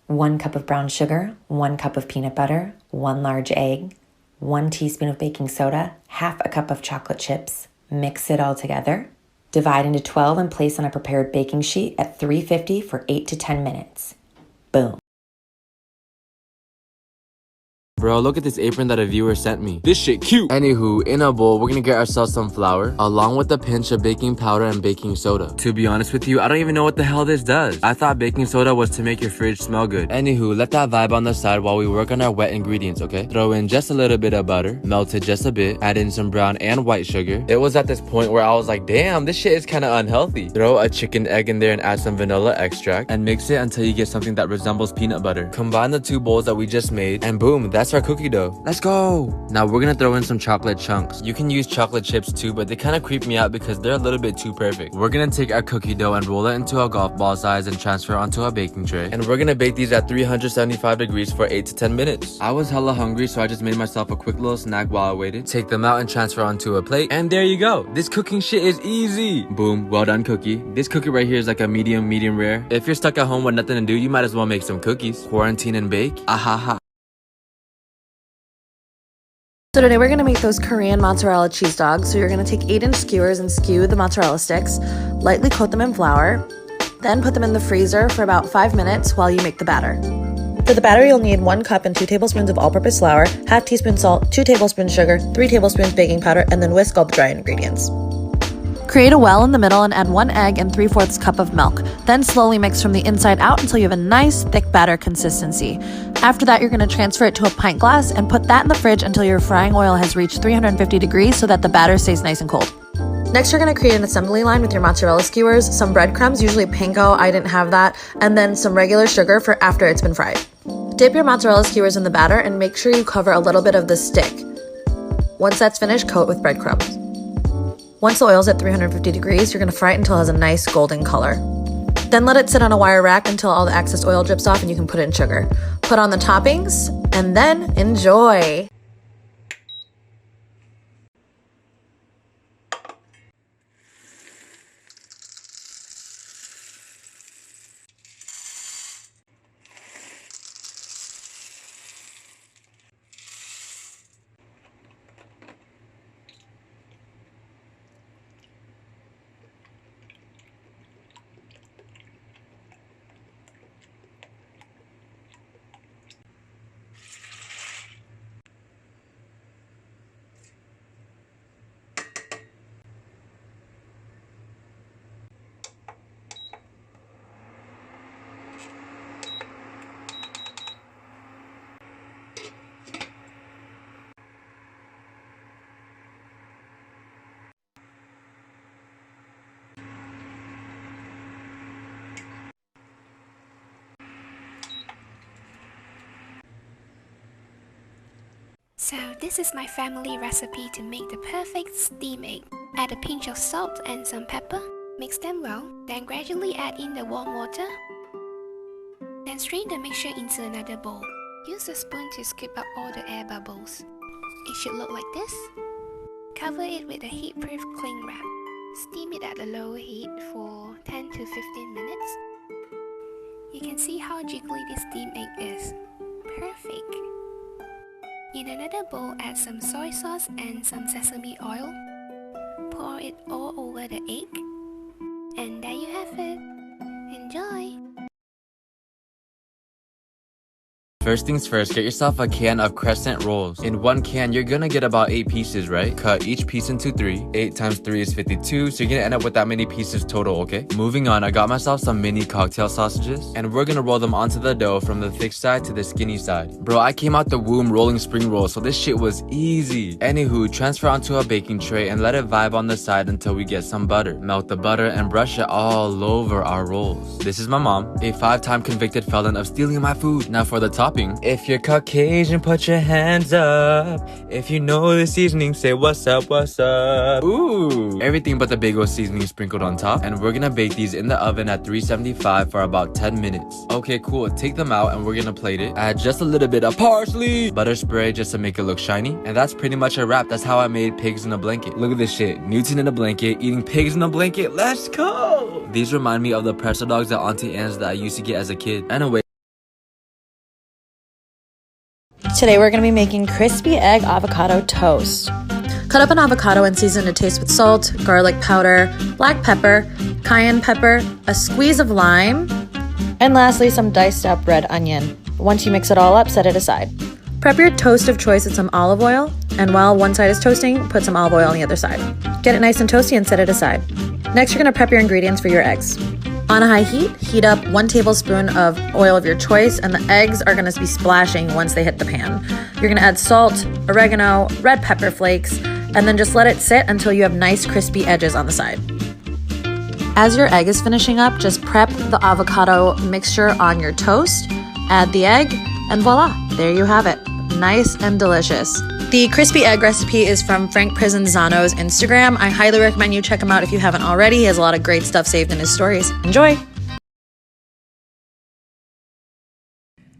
1 cup of brown sugar, 1 cup of peanut butter, 1 large egg, 1 teaspoon of baking soda, half a cup of chocolate chips. Mix it all together. Divide into 12 and place on a prepared baking sheet at 350 for 8 to 10 minutes. Boom. Bro, look at this apron that a viewer sent me. This shit cute. Anywho, in a bowl, we're gonna get ourselves some flour, along with a pinch of baking powder and baking soda. To be honest with you, I don't even know what the hell this does. I thought baking soda was to make your fridge smell good. Anywho, let that vibe on the side while we work on our wet ingredients, okay? Throw in just a little bit of butter, melt it just a bit, add in some brown and white sugar. It was at this point where I was like, damn, this shit is kind of unhealthy. Throw a chicken egg in there and add some vanilla extract, and mix it until you get something that resembles peanut butter. Combine the 2 bowls that we just made, and boom, that's our cookie dough. Let's go! Now we're gonna throw in some chocolate chunks. You can use chocolate chips too, but they kind of creep me out because they're a little bit too perfect. We're gonna take our cookie dough and roll it into a golf ball size and transfer it onto a baking tray. And we're gonna bake these at 375 degrees for 8 to 10 minutes. I was hella hungry, so I just made myself a quick little snack while I waited. Take them out and transfer onto a plate. And there you go! This cooking shit is easy! Boom, well done cookie. This cookie right here is like a medium rare. If you're stuck at home with nothing to do, you might as well make some cookies. Quarantine and bake? Ahaha. So today we're gonna make those Korean mozzarella cheese dogs. So you're gonna take 8-inch skewers and skew the mozzarella sticks, lightly coat them in flour, then put them in the freezer for about 5 minutes while you make the batter. For the batter, you'll need 1 cup and 2 tablespoons of all-purpose flour, half teaspoon salt, 2 tablespoons sugar, 3 tablespoons baking powder, and then whisk all the dry ingredients. Create a well in the middle and add 1 egg and 3/4 cup of milk. Then slowly mix from the inside out until you have a nice thick batter consistency. After that, you're going to transfer it to a pint glass and put that in the fridge until your frying oil has reached 350 degrees so that the batter stays nice and cold. Next, you're going to create an assembly line with your mozzarella skewers, some breadcrumbs, usually panko, I didn't have that, and then some regular sugar for after it's been fried. Dip your mozzarella skewers in the batter and make sure you cover a little bit of the stick. Once that's finished, coat with breadcrumbs. Once the oil's at 350 degrees, you're going to fry it until it has a nice golden color. Then let it sit on a wire rack until all the excess oil drips off and you can put in sugar. Put on the toppings and then enjoy! So this is my family recipe to make the perfect steam egg. Add a pinch of salt and some pepper. Mix them well, then gradually add in the warm water. Then strain the mixture into another bowl. Use a spoon to scoop up all the air bubbles. It should look like this. Cover it with a heat-proof cling wrap. Steam it at a low heat for 10 to 15 minutes. You can see how jiggly this steam egg is. Perfect! In another bowl, add some soy sauce and some sesame oil. Pour it all over the egg. And there you have it. Enjoy! First things first, get yourself a can of crescent rolls. In 1 can, you're gonna get about 8 pieces, right? Cut each piece into 3. 8 times 3 is 52, so you're gonna end up with that many pieces total, okay? Moving on, I got myself some mini cocktail sausages, and we're gonna roll them onto the dough from the thick side to the skinny side. Bro, I came out the womb rolling spring rolls, so this shit was easy. Anywho, transfer onto a baking tray and let it vibe on the side until we get some butter. Melt the butter and brush it all over our rolls. This is my mom, a 5-time convicted felon of stealing my food. Now for the top. If you're Caucasian, put your hands up. If you know the seasoning, say what's up, what's up. Ooh, everything but the big old seasoning sprinkled on top. And we're gonna bake these in the oven at 375 for about 10 minutes. Okay, cool, take them out and we're gonna plate it. Add just a little bit of parsley, butter spray just to make it look shiny. And that's pretty much a wrap. That's how I made pigs in a blanket. Look at this shit, Newton in a blanket, eating pigs in a blanket. Let's go. These remind me of the pretzel dogs at Auntie Anne's that I used to get as a kid. Anyway, Today we're going to be making crispy egg avocado toast. Cut up an avocado and season to taste with salt, garlic powder, black pepper, cayenne pepper, a squeeze of lime, and lastly some diced up red onion. Once you mix it all up, set it aside. Prep your toast of choice with some olive oil, and while one side is toasting, put some olive oil on the other side. Get it nice and toasty and set it aside. Next, you're going to prep your ingredients for your eggs. On a high heat, heat up 1 tablespoon of oil of your choice, and the eggs are going to be splashing once they hit the pan. You're going to add salt, oregano, red pepper flakes, and then just let it sit until you have nice crispy edges on the side. As your egg is finishing up, just prep the avocado mixture on your toast, add the egg, and voila, there you have it. Nice and delicious. The crispy egg recipe is from Frank Prizanzano's Instagram. I highly recommend you check him out if you haven't already. He has a lot of great stuff saved in his stories. Enjoy!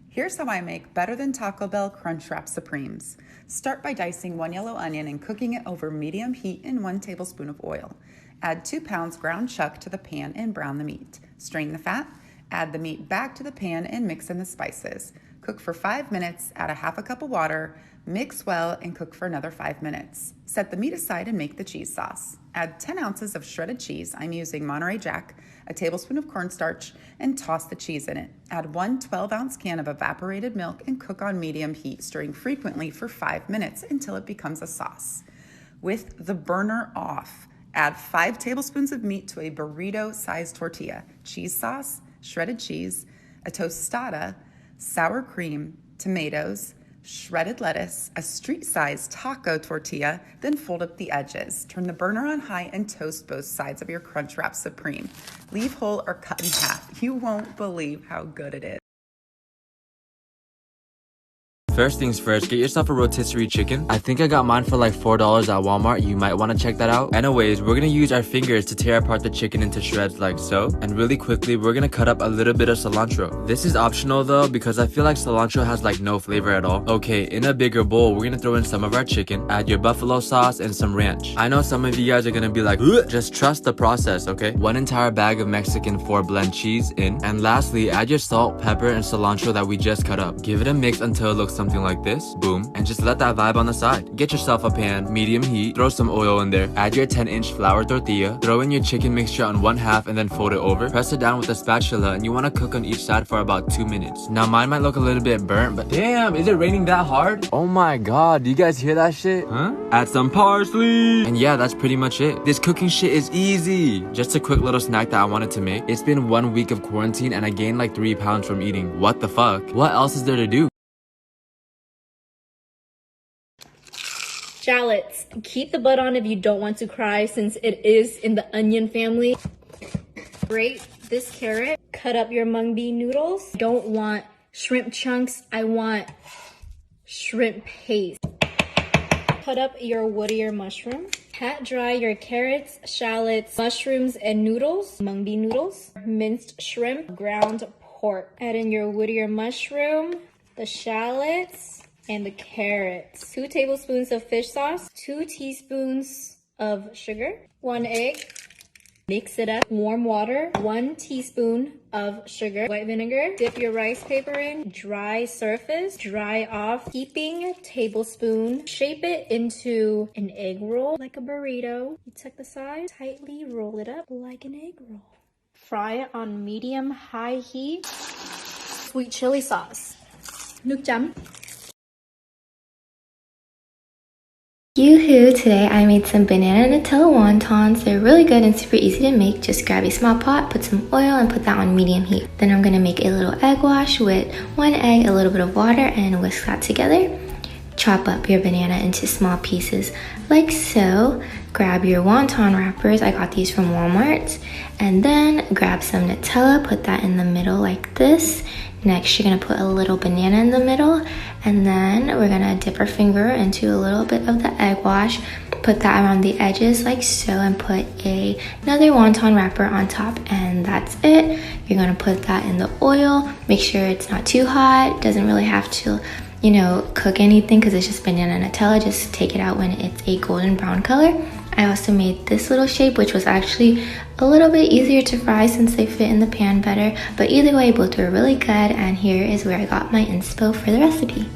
Here's how I make better than Taco Bell Crunchwrap Supremes. Start by dicing 1 yellow onion and cooking it over medium heat in 1 tablespoon of oil. Add 2 pounds ground chuck to the pan and brown the meat. Strain the fat, add the meat back to the pan and mix in the spices. Cook for 5 minutes, add a half a cup of water, mix well, and cook for another 5 minutes. Set the meat aside and make the cheese sauce. Add 10 ounces of shredded cheese, I'm using Monterey Jack, a tablespoon of cornstarch, and toss the cheese in it. Add 1 12-ounce can of evaporated milk and cook on medium heat, stirring frequently for 5 minutes until it becomes a sauce. With the burner off, add 5 tablespoons of meat to a burrito-sized tortilla, cheese sauce, shredded cheese, a tostada, sour cream, tomatoes, shredded lettuce, a street-sized taco tortilla, then fold up the edges. Turn the burner on high and toast both sides of your Crunchwrap Supreme. Leave whole or cut in half. You won't believe how good it is. First things first, get yourself a rotisserie chicken. I think I got mine for like $4 at Walmart. You might want to check that out. Anyways, we're gonna use our fingers to tear apart the chicken into shreds like so. And really quickly, we're gonna cut up a little bit of cilantro. This is optional though, because I feel like cilantro has like no flavor at all. Okay, in a bigger bowl, we're gonna throw in some of our chicken, add your buffalo sauce and some ranch. I know some of you guys are gonna be like, ugh, just trust the process, okay? 1 entire bag of Mexican 4-blend cheese in. And lastly, add your salt, pepper, and cilantro that we just cut up. Give it a mix until it looks something like this, boom, and just let that vibe on the side. Get yourself a pan, medium heat, throw some oil in there, add your 10-inch flour tortilla, throw in your chicken mixture on 1/2 and then fold it over. Press it down with a spatula and you want to cook on each side for about 2 minutes. Now mine might look a little bit burnt, but damn, is it raining that hard? Oh my god, do you guys hear that shit? Huh? Add some parsley! And yeah, that's pretty much it. This cooking shit is easy. Just a quick little snack that I wanted to make. It's been 1 week of quarantine and I gained like 3 pounds from eating. What the fuck? What else is there to do? Shallots. Keep the bud on if you don't want to cry since it is in the onion family. Grate this carrot. Cut up your mung bean noodles. Don't want shrimp chunks. I want shrimp paste. Cut up your woodier mushroom. Pat dry your carrots, shallots, mushrooms, and noodles. Mung bean noodles. Minced shrimp. Ground pork. Add in your woodier mushroom, the shallots, and the carrots. 2 tablespoons of fish sauce, 2 teaspoons of sugar, 1 egg. Mix it up. Warm water, 1 teaspoon of sugar, white vinegar. Dip your rice paper in. Dry surface, dry off. Heaping tablespoon. Shape it into an egg roll like a burrito. You tuck the sides, tightly roll it up like an egg roll. Fry it on medium-high heat. Sweet chili sauce. Nước chấm. Yoo-hoo! Today I made some banana Nutella wontons. They're really good and super easy to make. Just grab a small pot, put some oil, and put that on medium heat. Then I'm gonna make a little egg wash with 1 egg, a little bit of water, and whisk that together. Chop up your banana into small pieces like so. Grab your wonton wrappers. I got these from Walmart. And then grab some Nutella, put that in the middle like this. Next, you're gonna put a little banana in the middle, and then we're gonna dip our finger into a little bit of the egg wash, put that around the edges like so, and put another wonton wrapper on top, and that's it. You're gonna put that in the oil. Make sure it's not too hot. Doesn't really have to, you know, cook anything because it's just banana Nutella. Just take it out when it's a golden brown color. I also made this little shape, which was actually a little bit easier to fry since they fit in the pan better. But either way, both were really good. And here is where I got my inspo for the recipe.